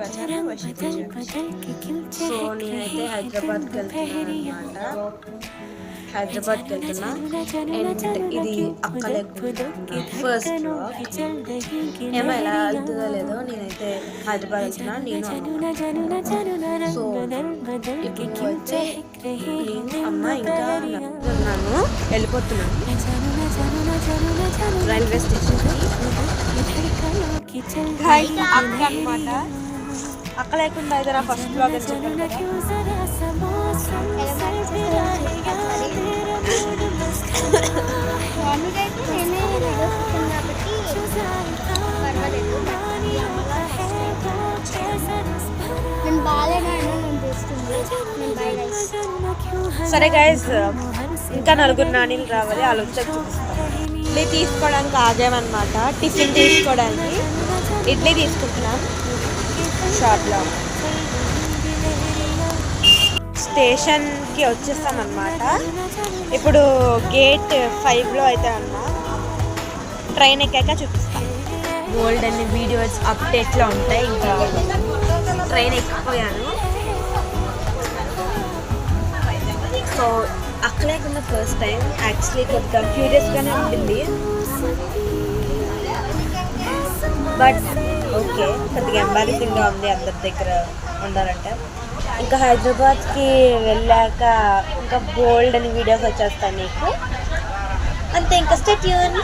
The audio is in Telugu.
రాజాని వశీకరించాడు. సో నేనైతే హైదరాబాద్కి వెళ్తున్నాను అనమాట. హైదరాబాద్కి వెళ్తున్నా. అండ్ ఇది అక్కలకు ఫస్ట్ బ్లాగ్. ఏమో ఎలా వెళ్తుందో లేదో, నేనైతే హైదరాబాద్ వెళ్తున్నా. నేను సో ఇప్పుడు వచ్చే నేను అమ్మ ఇంకా నన్ను వెళ్ళిపోతున్నాను రైల్వే స్టేషన్కి. అక్క అనమాట. అక్క లేకుండా అయితే నా ఫస్ట్ బ్లాగ్ అని చెప్పాను కదా. సరే గైస్, ఇంకా నలుగురు నానీలు రావాలి, వాళ్ళు వచ్చాక చూపిస్తాను. ఇడ్లీ తీసుకోవడానికి ఆగామన్నమాట. టిఫిన్ తీసుకోవడానికి ఇడ్లీ తీసుకుంటున్నాం షాప్లో. స్టేషన్కి వచ్చేస్తామన్నమాట. ఇప్పుడు గేట్ 5లో అయితే అన్నా. ట్రైన్ ఎక్కాక చూపిస్తాం. గోల్డ్ అనే వీడియోస్ అప్డేట్లో ఉంటాయి. ఇంకా ట్రైన్ ఎక్కిపోయాను. సో అక్కలేకున్న ఫస్ట్ టైం యాక్చువల్లీ కొద్దిగా క్యూరియస్గానే ఉంటుంది. బట్ ఓకే, కొద్దిగా ఎంబారసింగ్గా ఉంది అందరి దగ్గర ఉండాలంటే. ఇంకా హైదరాబాద్కి వెళ్ళాక ఇంకా బోల్డ్ అని వీడియోస్ వచ్చేస్తాయి నీకు అంతే. ఇంకా స్టే ట్యూన్.